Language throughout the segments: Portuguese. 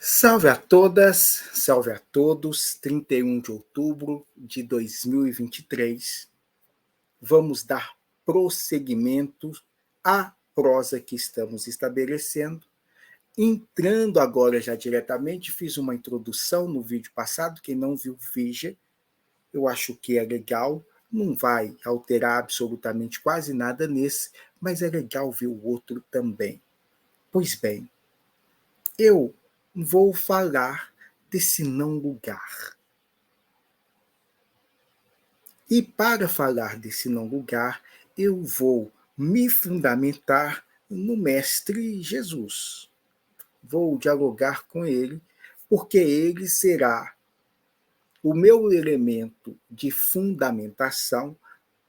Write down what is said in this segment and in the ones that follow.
Salve a todas, salve a todos. 31 de outubro de 2023. Vamos dar prosseguimento à prosa que estamos estabelecendo. Entrando agora já diretamente, fiz uma introdução no vídeo passado, quem não viu, veja. Eu acho que é legal, não vai alterar absolutamente quase nada nesse, mas é legal ver o outro também. Pois bem, eu vou falar desse não lugar. E para falar desse não lugar, eu vou me fundamentar no Mestre Jesus. Vou dialogar com ele, porque ele será o meu elemento de fundamentação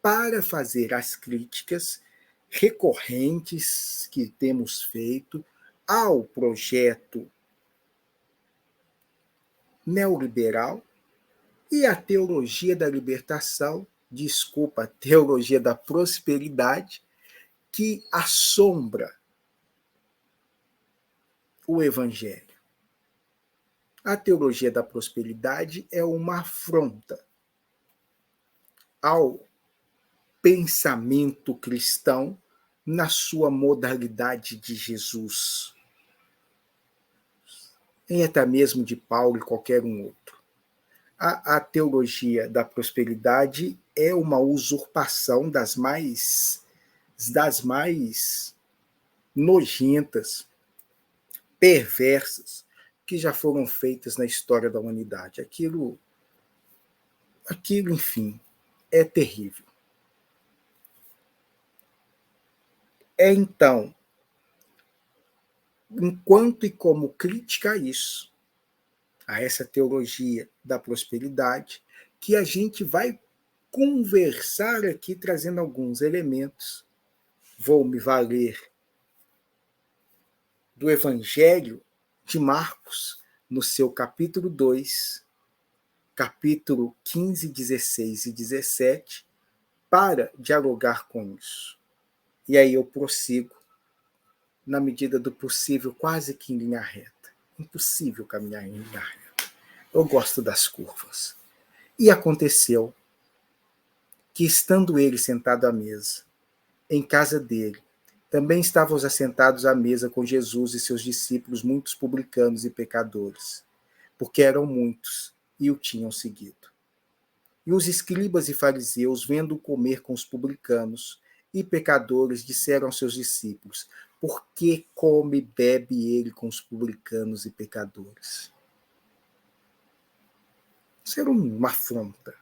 para fazer as críticas recorrentes que temos feito ao projeto neoliberal e a teologia da libertação, desculpa, a teologia da prosperidade, que assombra o Evangelho. A teologia da prosperidade é uma afronta ao pensamento cristão na sua modalidade de Jesus, e até mesmo de Paulo e qualquer um outro. A teologia da prosperidade é uma usurpação das mais nojentas, perversas, que já foram feitas na história da humanidade. Aquilo, enfim, é terrível. Então, enquanto e como crítica a isso, a essa teologia da prosperidade, que a gente vai conversar aqui trazendo alguns elementos. Vou me valer do Evangelho de Marcos, no seu capítulo 2, capítulo 15, 16 e 17, para dialogar com isso. E aí eu prossigo, na medida do possível, quase que em linha reta. Impossível caminhar em linha reta. Eu gosto das curvas. E aconteceu que, estando ele sentado à mesa, em casa dele, também estavam assentados à mesa com Jesus e seus discípulos, muitos publicanos e pecadores, porque eram muitos e o tinham seguido. E os escribas e fariseus, vendo-o comer com os publicanos e pecadores, disseram aos seus discípulos: por que come e bebe ele com os publicanos e pecadores? Isso era uma afronta.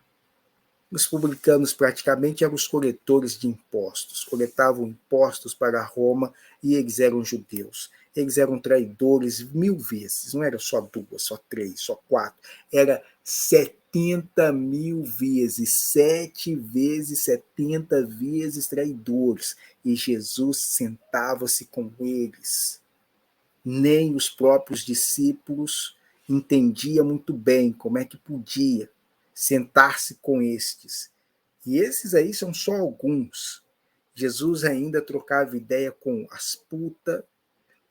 Os publicanos praticamente eram os coletores de impostos, coletavam impostos para Roma e eles eram judeus. Eles eram traidores 1000 vezes, não era só 2, só 3, só 4, era 70.000 vezes, 7 vezes, 70 vezes traidores. E Jesus sentava-se com eles. Nem os próprios discípulos entendiam muito bem como é que podia sentar-se com estes. E esses aí são só alguns. Jesus ainda trocava ideia com as putas,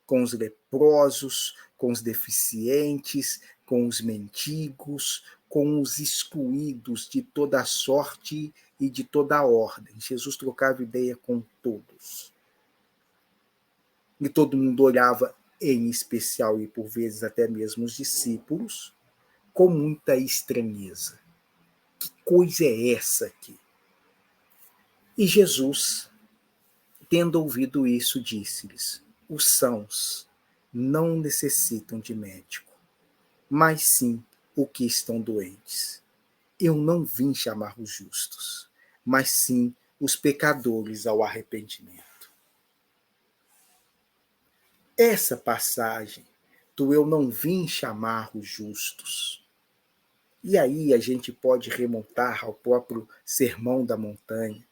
com os leprosos, com os deficientes, com os mendigos, com os excluídos de toda sorte e de toda ordem. Jesus trocava ideia com todos. E todo mundo olhava, em especial e por vezes até mesmo os discípulos, com muita estranheza. Que coisa é essa aqui? E Jesus, tendo ouvido isso, disse-lhes: os sãos não necessitam de médico, mas sim o que estão doentes. Eu não vim chamar os justos, mas sim os pecadores ao arrependimento. Essa passagem do eu não vim chamar os justos. E aí a gente pode remontar ao próprio Sermão da Montanha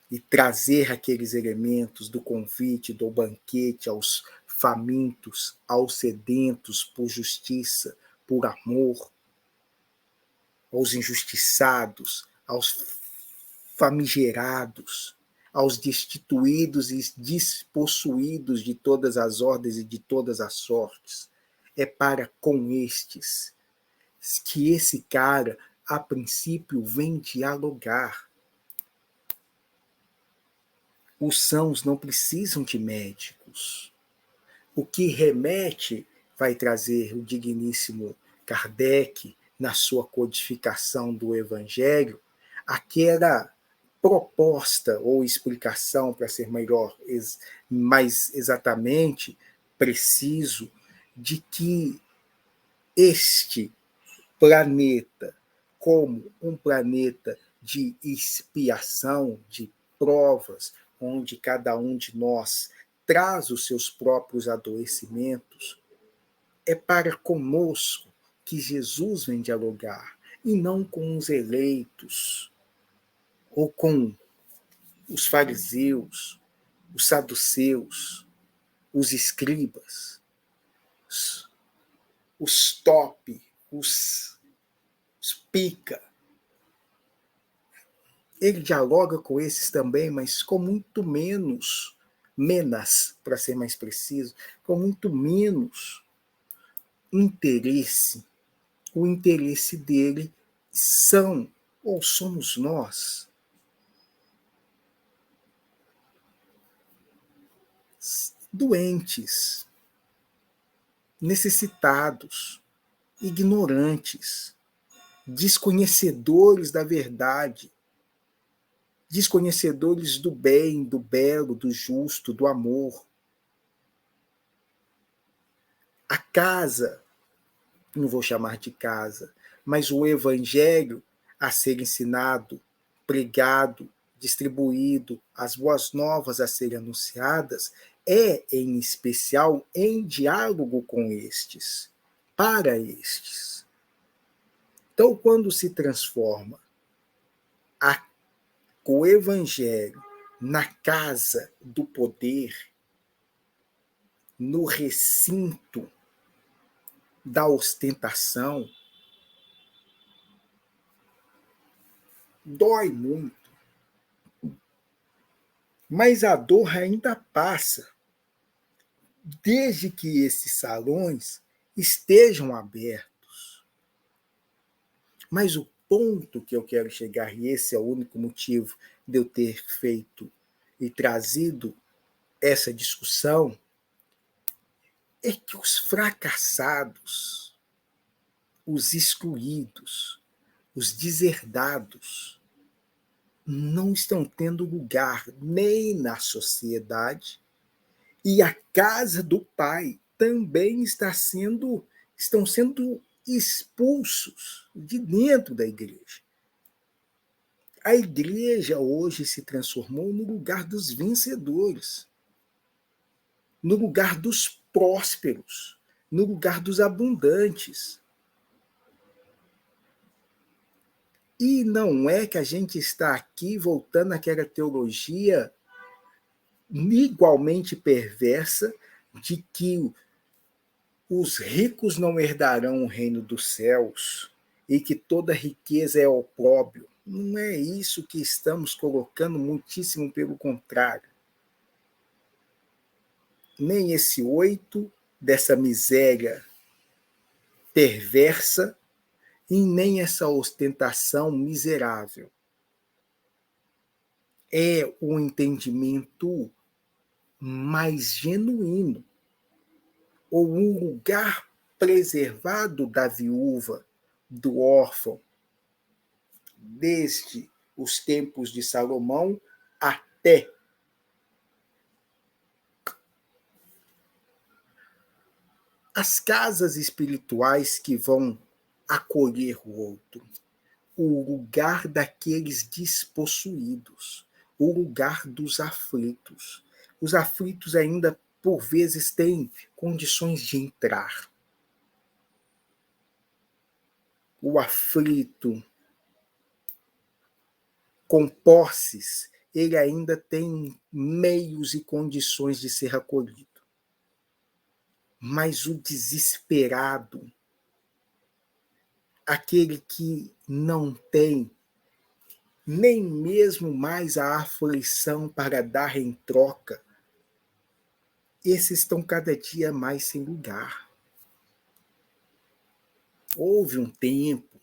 e trazer aqueles elementos do convite, do banquete aos famintos, aos sedentos por justiça, por amor, aos injustiçados, aos famigerados, aos destituídos e despossuídos de todas as ordens e de todas as sortes. é para com estes, que esse cara, a princípio, vem dialogar. Os sãos não precisam de médicos. O que remete, vai trazer o digníssimo Kardec, na sua codificação do Evangelho, aquela proposta ou explicação, para ser melhor, mais exatamente preciso, de que este planeta, como um planeta de expiação, de provas, onde cada um de nós traz os seus próprios adoecimentos, é para conosco que Jesus vem dialogar, e não com os eleitos, ou com os fariseus, os saduceus, os escribas, os top, os pica. Ele dialoga com esses também, mas com muito menos, para ser mais preciso, com muito menos interesse. O interesse dele são, ou somos nós, doentes, necessitados, ignorantes, desconhecedores da verdade, desconhecedores do bem, do belo, do justo, do amor. A casa, não vou chamar de casa, mas o evangelho a ser ensinado, pregado, distribuído, as boas novas a serem anunciadas, é, em especial, em diálogo com estes, para estes. Então, quando se transforma o evangelho na casa do poder, no recinto da ostentação, dói muito. Mas a dor ainda passa, desde que esses salões estejam abertos. Mas o ponto que eu quero chegar, e esse é o único motivo de eu ter feito e trazido essa discussão, é que os fracassados, os excluídos, os deserdados, não estão tendo lugar nem na sociedade, e a casa do Pai também estão sendo expulsos de dentro da igreja. A igreja hoje se transformou no lugar dos vencedores, no lugar dos prósperos, no lugar dos abundantes. E não é que a gente está aqui voltando àquela teologia igualmente perversa de que os ricos não herdarão o reino dos céus e que toda riqueza é opróbrio. Não é isso que estamos colocando, muitíssimo pelo contrário. Nem esse 8 dessa miséria perversa e nem essa ostentação miserável. É o entendimento mais genuíno, ou um lugar preservado da viúva, do órfão, desde os tempos de Salomão até as casas espirituais que vão acolher o outro, o lugar daqueles despossuídos, o lugar dos aflitos. Os aflitos ainda, por vezes, têm condições de entrar. O aflito com posses, ele ainda tem meios e condições de ser acolhido. Mas o desesperado, aquele que não tem nem mesmo mais a aflição para dar em troca, esses estão cada dia mais sem lugar. Houve um tempo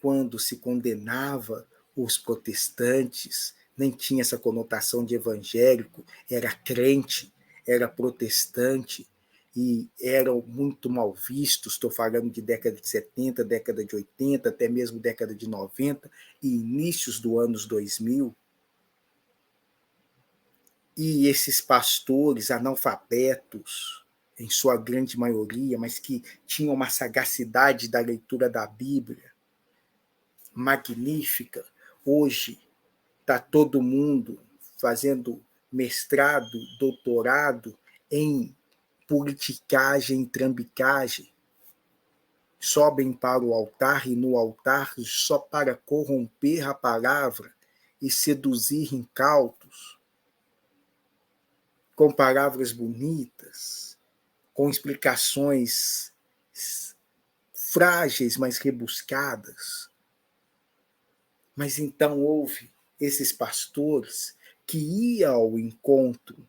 quando se condenava os protestantes, nem tinha essa conotação de evangélico, era crente, era protestante, e eram muito mal vistos. Estou falando de década de 70, década de 80, até mesmo década de 90 e inícios dos anos 2000. E esses pastores analfabetos, em sua grande maioria, mas que tinham uma sagacidade da leitura da Bíblia magnífica, hoje está todo mundo fazendo mestrado, doutorado em politicagem, trambicagem, sobem para o altar e no altar só para corromper a palavra e seduzir incautos, com palavras bonitas, com explicações frágeis, mas rebuscadas. Mas então houve esses pastores que iam ao encontro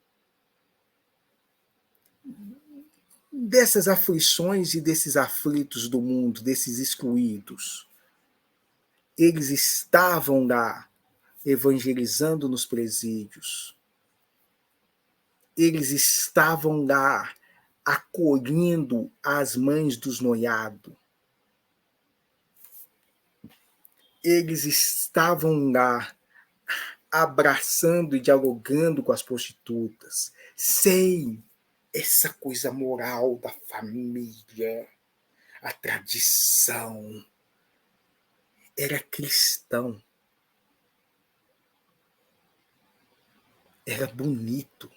dessas aflições e desses aflitos do mundo, desses excluídos. Eles estavam lá evangelizando nos presídios. Eles estavam lá acolhendo as mães dos noiados. Eles estavam lá abraçando e dialogando com as prostitutas, sem essa coisa moral da família, a tradição. Era cristão. Era bonito.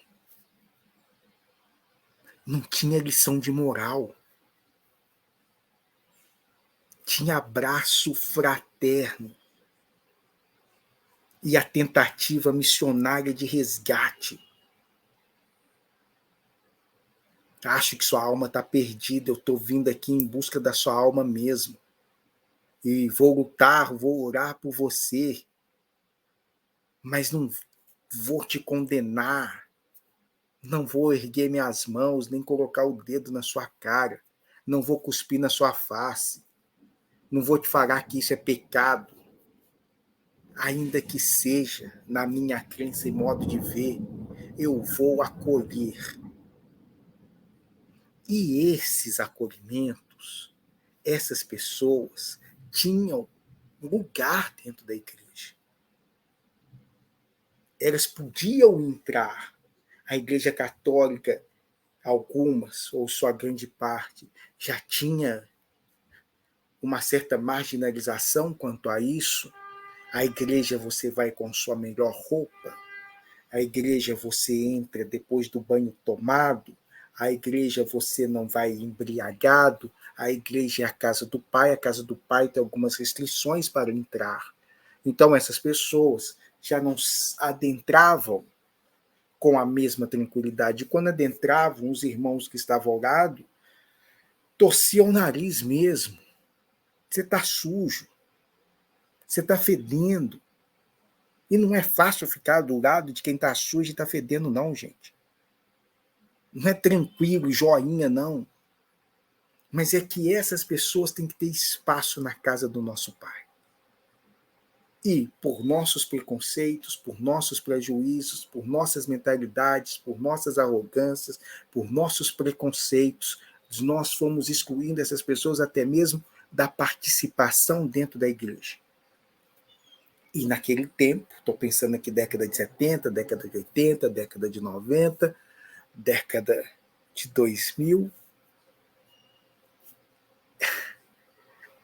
Não tinha lição de moral. Tinha abraço fraterno e a tentativa missionária de resgate. Acho que sua alma está perdida, eu estou vindo aqui em busca da sua alma mesmo. E vou lutar, vou orar por você, mas não vou te condenar, não vou erguer minhas mãos, nem colocar o dedo na sua cara, não vou cuspir na sua face, não vou te falar que isso é pecado, ainda que seja na minha crença e modo de ver, eu vou acolher. E esses acolhimentos, essas pessoas tinham lugar dentro da igreja. Elas podiam entrar. A Igreja Católica, algumas, ou sua grande parte, já tinha uma certa marginalização quanto a isso. A igreja você vai com sua melhor roupa, a igreja você entra depois do banho tomado, a igreja você não vai embriagado, a igreja é a casa do pai tem algumas restrições para entrar. Então essas pessoas já não adentravam com a mesma tranquilidade. E quando adentravam, os irmãos que estavam ao lado torciam o nariz mesmo. Você está sujo, você está fedendo. E não é fácil ficar do lado de quem está sujo e está fedendo, não, gente. Não é tranquilo, joinha, não. Mas é que essas pessoas têm que ter espaço na casa do nosso Pai. E por nossos preconceitos, por nossos prejuízos, por nossas mentalidades, por nossas arrogâncias, por nossos preconceitos, nós fomos excluindo essas pessoas até mesmo da participação dentro da igreja. E naquele tempo, estou pensando aqui década de 70, década de 80, década de 90, década de 2000,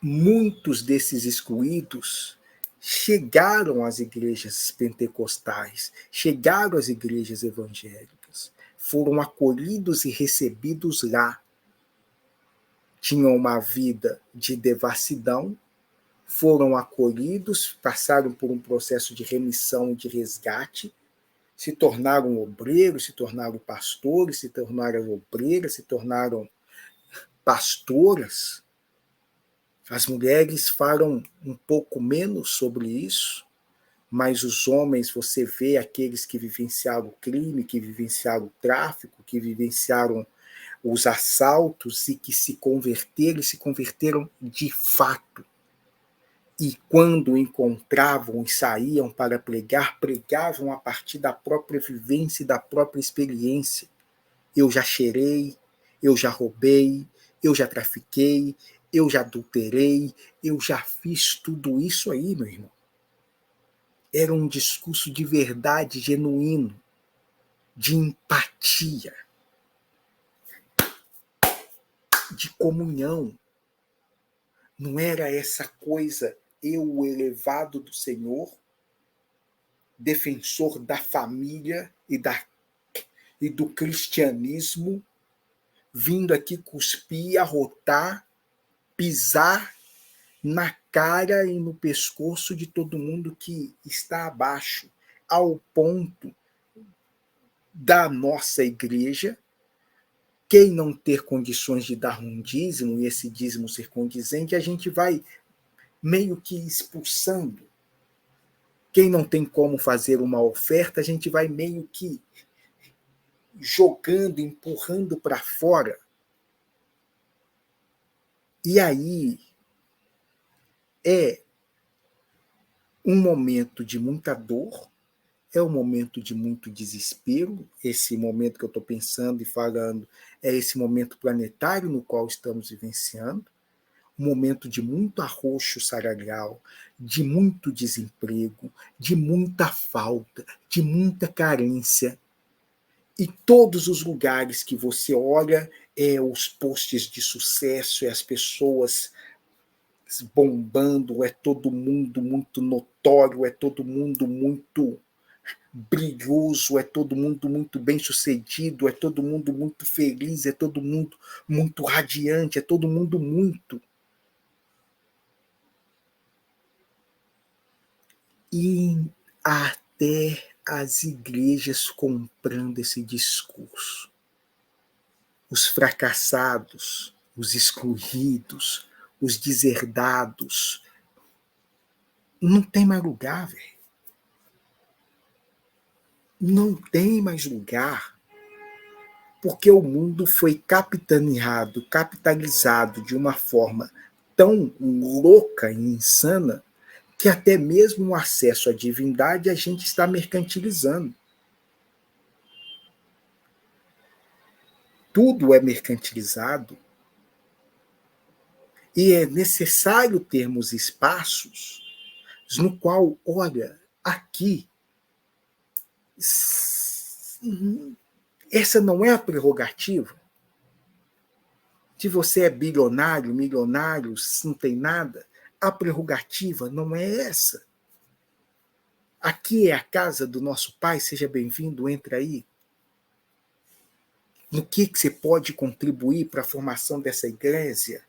muitos desses excluídos chegaram às igrejas pentecostais, chegaram às igrejas evangélicas, foram acolhidos e recebidos lá. Tinham uma vida de devassidão, foram acolhidos, passaram por um processo de remissão e de resgate, se tornaram obreiros, se tornaram pastores, se tornaram obreiras, se tornaram pastoras. As mulheres falam um pouco menos sobre isso, mas os homens, você vê aqueles que vivenciaram o crime, que vivenciaram o tráfico, que vivenciaram os assaltos e que se converteram de fato. E quando encontravam e saíam para pregar, pregavam a partir da própria vivência e da própria experiência. Eu já cheirei, eu já roubei, eu já trafiquei, eu já adulterei, eu já fiz tudo isso aí, meu irmão. Era um discurso de verdade genuíno, de empatia, de comunhão. Não era essa coisa, eu, o elevado do Senhor, defensor da família e do cristianismo, vindo aqui cuspir, arrotar, pisar na cara e no pescoço de todo mundo que está abaixo, ao ponto da nossa igreja, quem não ter condições de dar um dízimo, e esse dízimo ser condizente, a gente vai meio que expulsando. Quem não tem como fazer uma oferta, a gente vai meio que jogando, empurrando para fora. E aí é um momento de muita dor, é um momento de muito desespero. Esse momento que eu estou pensando e falando é esse momento planetário no qual estamos vivenciando, um momento de muito arroxo salarial, de muito desemprego, de muita falta, de muita carência. E todos os lugares que você olha, os posts de sucesso, as pessoas bombando, é todo mundo muito notório, é todo mundo muito brilhoso, é todo mundo muito bem sucedido, é todo mundo muito feliz, é todo mundo muito radiante, é todo mundo muito. E até as igrejas comprando esse discurso. Os fracassados, os excluídos, os deserdados. Não tem mais lugar, velho. Não tem mais lugar. Porque o mundo foi capitalizado de uma forma tão louca e insana que até mesmo o acesso à divindade a gente está mercantilizando. Tudo é mercantilizado. E é necessário termos espaços no qual, olha, aqui, essa não é a prerrogativa. Se você é bilionário, milionário, se não tem nada, a prerrogativa não é essa. Aqui é a casa do nosso Pai, seja bem-vindo, entra aí. No que você pode contribuir para a formação dessa igreja?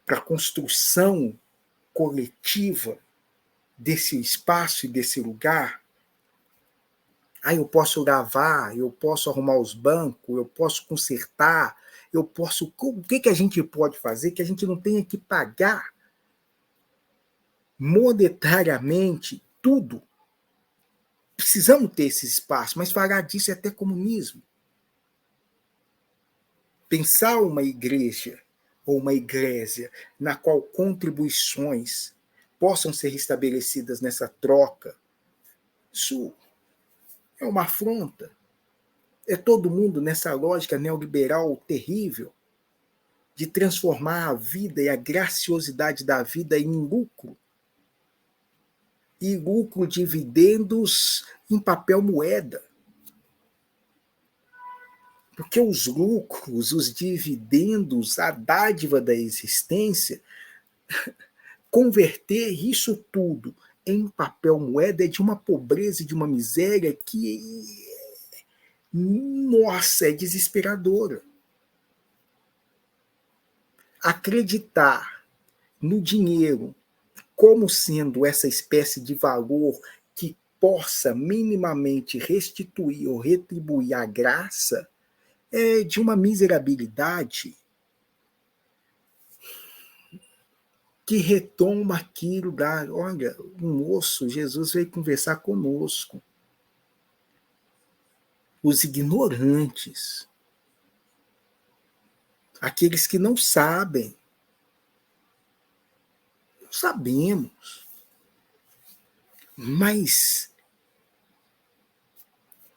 Para a construção coletiva desse espaço e desse lugar? Eu posso lavar, eu posso arrumar os bancos, eu posso consertar, eu posso... O que a gente pode fazer que a gente não tenha que pagar monetariamente tudo? Precisamos ter esse espaço, mas falar disso é até comunismo. Pensar uma igreja ou uma igreja na qual contribuições possam ser estabelecidas nessa troca, isso é uma afronta. É todo mundo nessa lógica neoliberal terrível de transformar a vida e a graciosidade da vida em lucro. E lucro, dividendos em papel moeda. Porque os lucros, os dividendos, a dádiva da existência, converter isso tudo em papel moeda é de uma pobreza e de uma miséria que, nossa, é desesperadora. Acreditar no dinheiro como sendo essa espécie de valor que possa minimamente restituir ou retribuir a graça é de uma miserabilidade que retoma aquilo da... Olha, o moço, Jesus veio conversar conosco. Os ignorantes, Aqueles que não sabem. Não sabemos. Mas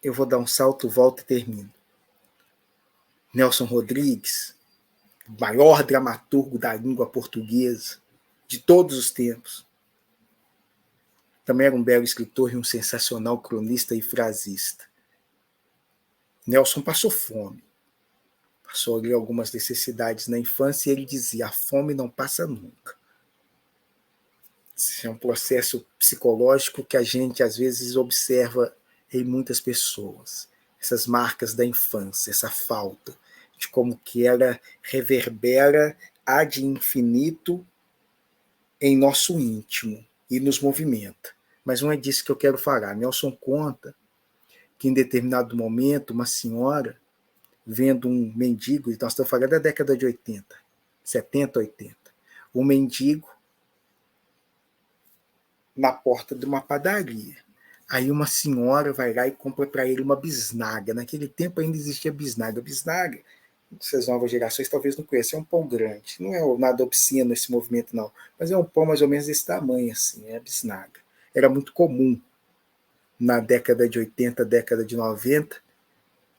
eu vou dar um salto, volto e termino. Nelson Rodrigues, o maior dramaturgo da língua portuguesa de todos os tempos. Também era um belo escritor e um sensacional cronista e frasista. Nelson passou fome. Passou ali algumas necessidades na infância e ele dizia: a fome não passa nunca. Esse é um processo psicológico que a gente às vezes observa em muitas pessoas. Essas marcas da infância, essa falta, de como que ela reverbera ad infinito em nosso íntimo e nos movimenta. Mas não é disso que eu quero falar. Nelson conta que em determinado momento uma senhora, vendo um mendigo, nós estamos falando da década de 80, 70, 80, um mendigo na porta de uma padaria. Aí uma senhora vai lá e compra para ele uma bisnaga. Naquele tempo ainda existia bisnaga. Bisnaga, essas novas gerações talvez não conheçam, é um pão grande. Não é nada obsceno esse movimento, não. Mas é um pão mais ou menos desse tamanho, assim, é a bisnaga. Era muito comum na década de 80, década de 90,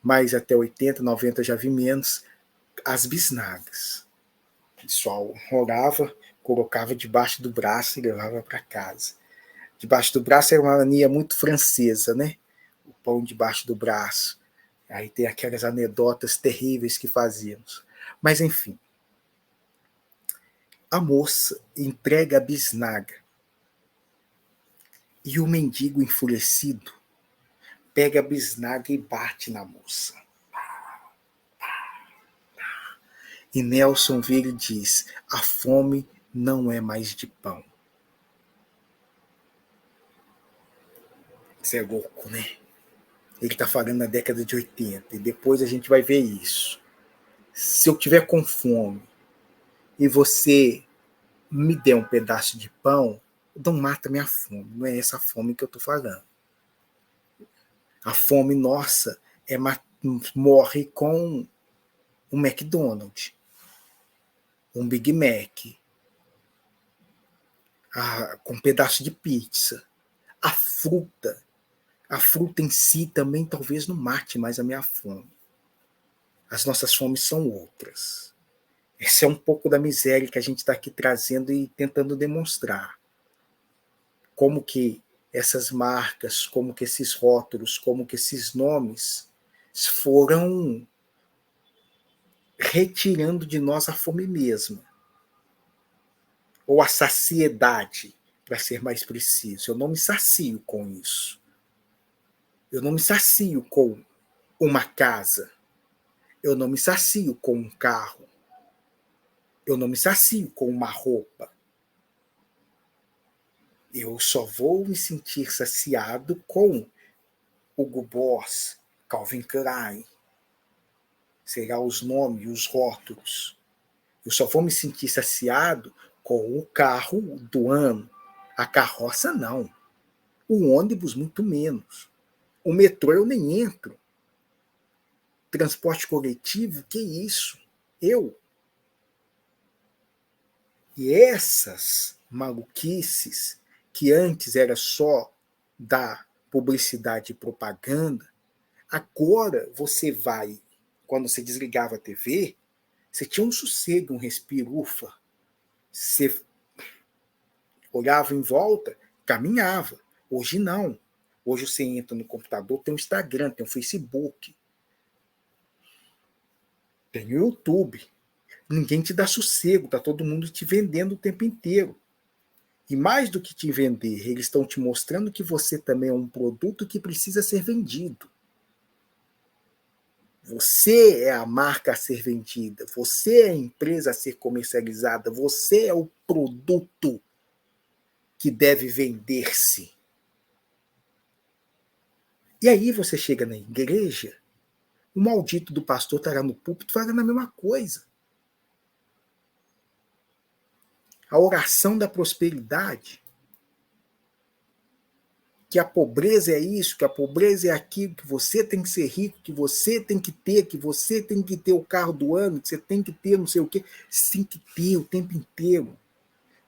mais até 80, 90 já vi menos, as bisnagas. O pessoal rolava, colocava debaixo do braço e levava para casa. Debaixo do braço era uma mania muito francesa, né? O pão debaixo do braço. Aí tem aquelas anedotas terríveis que fazíamos. Mas, enfim, a moça entrega a bisnaga e o mendigo enfurecido pega a bisnaga e bate na moça. E Nelson vira e diz: a fome não é mais de pão. Isso é louco, né? Ele está falando na década de 80 e depois a gente vai ver isso. Se eu tiver com fome e você me der um pedaço de pão, não mata minha fome. Não é essa fome que eu estou falando. A fome nossa morre com um McDonald's, um Big Mac, com um pedaço de pizza. A fruta em si também talvez não mate mais a minha fome. As nossas fomes são outras. Esse é um pouco da miséria que a gente está aqui trazendo e tentando demonstrar. Como que essas marcas, como que esses rótulos, como que esses nomes foram retirando de nós a fome mesma. Ou a saciedade, para ser mais preciso. Eu não me sacio com isso. Eu não me sacio com uma casa. Eu não me sacio com um carro. Eu não me sacio com uma roupa. Eu só vou me sentir saciado com Hugo Boss, Calvin Klein, será os nomes, os rótulos. Eu só vou me sentir saciado com o carro do ano. A carroça, não. O ônibus, muito menos. O metrô eu nem entro. Transporte coletivo, que isso? E essas maluquices, que antes era só da publicidade e propaganda, agora você vai, quando você desligava a TV, você tinha um sossego, um respiro, ufa. Você olhava em volta, caminhava. Hoje não. Hoje você entra no computador, tem o Instagram, tem o Facebook, tem o YouTube. Ninguém te dá sossego, tá todo mundo te vendendo o tempo inteiro. E mais do que te vender, eles estão te mostrando que você também é um produto que precisa ser vendido. Você é a marca a ser vendida, você é a empresa a ser comercializada, você é o produto que deve vender-se. E aí você chega na igreja, o maldito do pastor estará no púlpito falando a mesma coisa. A oração da prosperidade. que a pobreza é isso, que a pobreza é aquilo, que você tem que ser rico, que você tem que ter o carro do ano, que você tem que ter não sei o quê. Você tem que ter o tempo inteiro.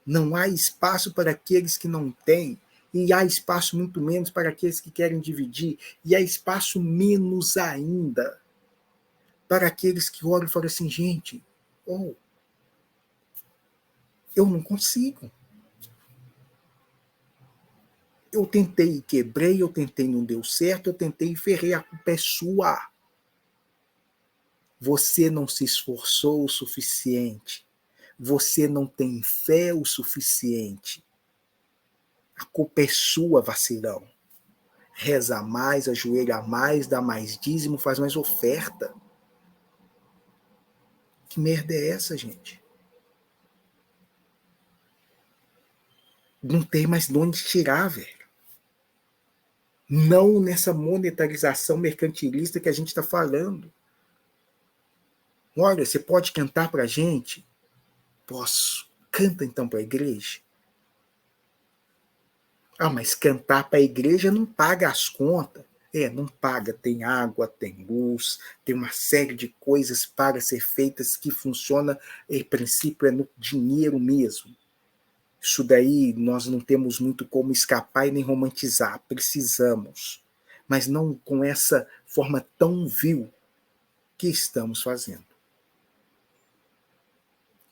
Não há espaço para aqueles que não têm, e há espaço muito menos para aqueles que querem dividir, e há espaço menos ainda para aqueles que olham e falam assim, gente, eu não consigo. Eu tentei e quebrei, eu tentei e não deu certo, eu tentei e ferrei, a culpa é sua. Você não se esforçou o suficiente. Você não tem fé o suficiente. A culpa é sua, vacilão. Reza mais, ajoelha mais, dá mais dízimo, faz mais oferta. Que merda é essa, gente? Não tem mais de onde tirar, velho. Não nessa monetarização mercantilista que a gente está falando. Olha, você pode cantar para a gente? Posso. Canta então para a igreja. Ah, mas cantar para a igreja não paga as contas. Não paga. Tem água, tem luz, tem uma série de coisas para ser feitas que funciona, em princípio, é no dinheiro mesmo. Isso daí nós não temos muito como escapar e nem romantizar. Precisamos. Mas não com essa forma tão vil que estamos fazendo.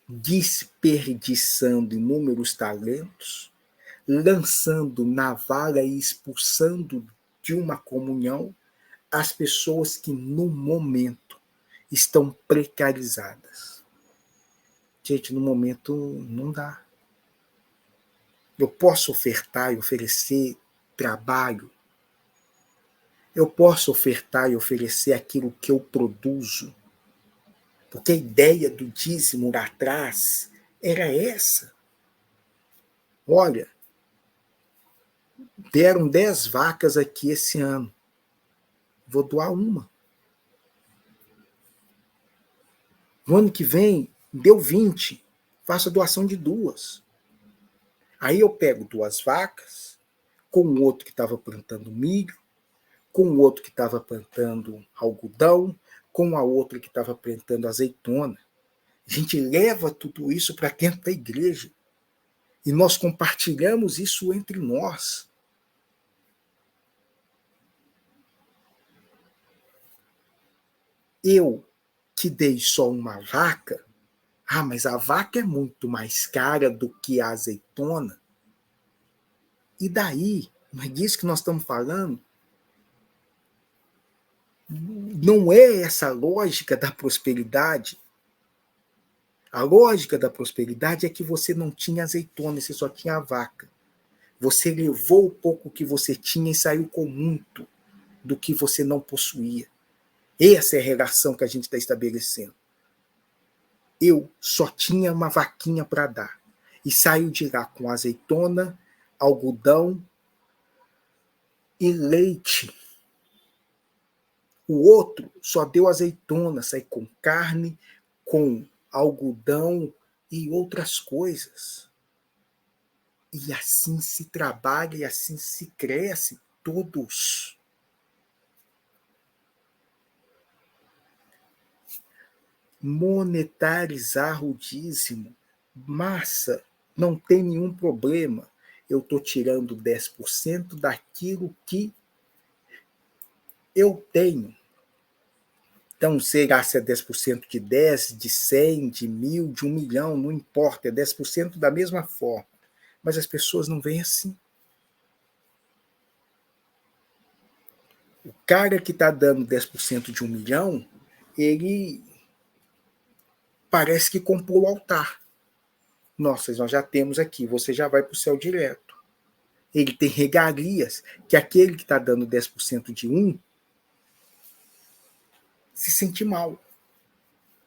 Desperdiçando inúmeros talentos, lançando na vala e expulsando de uma comunhão as pessoas que no momento estão precarizadas. Gente, no momento não dá. Eu posso ofertar e oferecer trabalho. Eu posso ofertar e oferecer aquilo que eu produzo. Porque a ideia do dízimo lá atrás era essa. Olha, deram 10 vacas aqui esse ano. Vou doar uma. No ano que vem, deu 20. Faço a doação de 2. Aí eu pego 2 vacas, com o outro que estava plantando milho, com o outro que estava plantando algodão, com a outra que estava plantando azeitona. A gente leva tudo isso para dentro da igreja. E nós compartilhamos isso entre nós. Eu que dei só uma vaca, mas a vaca é muito mais cara do que a azeitona. E daí? Não é disso que nós estamos falando? Não é essa a lógica da prosperidade. A lógica da prosperidade é que você não tinha azeitona, você só tinha a vaca. Você levou o pouco que você tinha e saiu com muito do que você não possuía. Essa é a relação que a gente está estabelecendo. Eu só tinha uma vaquinha para dar. E saio de lá com azeitona, algodão e leite. O outro só deu azeitona, sai com carne, com algodão e outras coisas. E assim se trabalha e assim se cresce todos. Monetarizar o dízimo. Massa, não tem nenhum problema. Eu estou tirando 10% daquilo que eu tenho. Então, será se é 10% de 10, de 100, de 1.000, de 1 milhão, não importa, é 10% da mesma forma. Mas as pessoas não veem assim. O cara que está dando 10% de 1 milhão, ele parece que comprou o altar. Nossa, nós já temos aqui, você já vai para o céu direto. Ele tem regalias que aquele que está dando 10% de um se sente mal.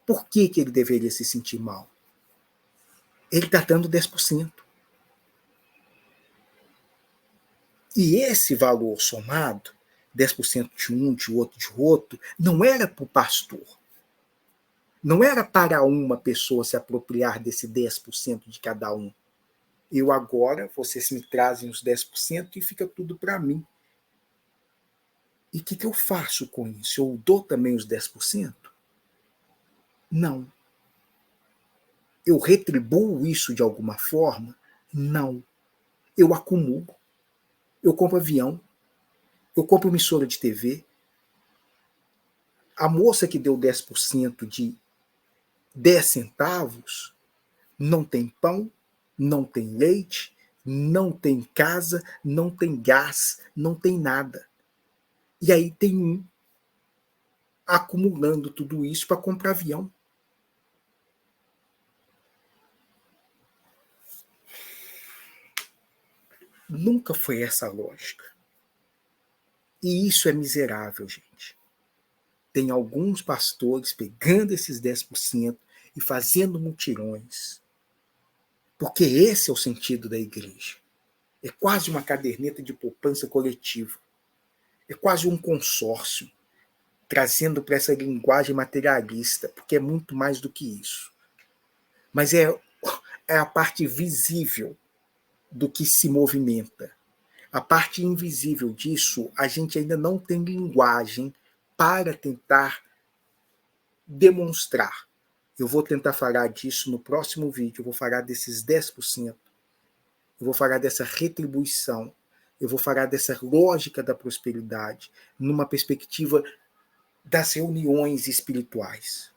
Por que ele deveria se sentir mal? Ele está dando 10%. E esse valor somado, 10% de um, de outro, não era para o pastor. Não era para uma pessoa se apropriar desse 10% de cada um. Eu agora, vocês me trazem os 10% e fica tudo para mim. E o que eu faço com isso? Eu dou também os 10%? Não. Eu retribuo isso de alguma forma? Não. Eu acumulo. Eu compro avião. Eu compro emissora de TV. A moça que deu 10% de 10 centavos não tem pão, não tem leite, não tem casa, não tem gás, não tem nada. E aí tem um acumulando tudo isso para comprar avião. Nunca foi essa a lógica. E isso é miserável, gente. Tem alguns pastores pegando esses 10% e fazendo mutirões. Porque esse é o sentido da igreja. É quase uma caderneta de poupança coletiva. É quase um consórcio, trazendo para essa linguagem materialista, porque é muito mais do que isso. Mas é a parte visível do que se movimenta. A parte invisível disso, a gente ainda não tem linguagem para tentar demonstrar. Eu vou tentar falar disso no próximo vídeo, eu vou falar desses 10%, eu vou falar dessa retribuição, eu vou falar dessa lógica da prosperidade, numa perspectiva das reuniões espirituais,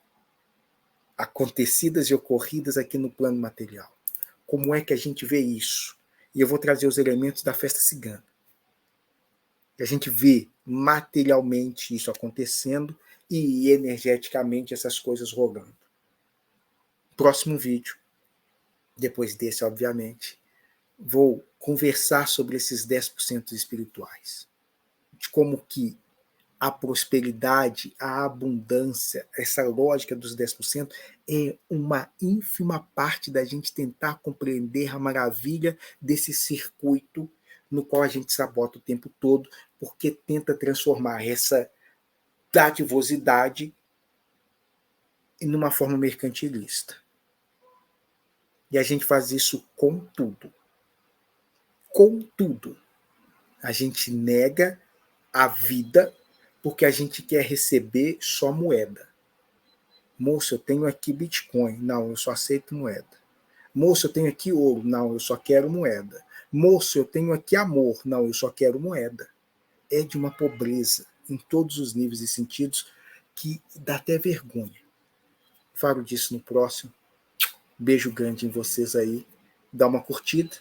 acontecidas e ocorridas aqui no plano material. Como é que a gente vê isso? E eu vou trazer os elementos da festa cigana. A gente vê materialmente isso acontecendo e energeticamente essas coisas rolando. Próximo vídeo, depois desse, obviamente, vou conversar sobre esses 10% espirituais. De como que a prosperidade, a abundância, essa lógica dos 10% é uma ínfima parte da gente tentar compreender a maravilha desse circuito no qual a gente sabota o tempo todo, porque tenta transformar essa dadivosidade em uma forma mercantilista. E a gente faz isso com tudo. Com tudo. A gente nega a vida porque a gente quer receber só moeda. Moço, eu tenho aqui Bitcoin. Não, eu só aceito moeda. Moço, eu tenho aqui ouro. Não, eu só quero moeda. Moço, eu tenho aqui amor. Não, eu só quero moeda. É de uma pobreza em todos os níveis e sentidos que dá até vergonha. Falo disso no próximo. Beijo grande em vocês aí. Dá uma curtida.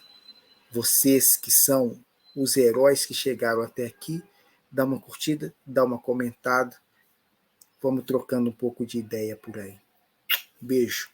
Vocês que são os heróis que chegaram até aqui, dá uma curtida, dá uma comentada. Vamos trocando um pouco de ideia por aí. Beijo.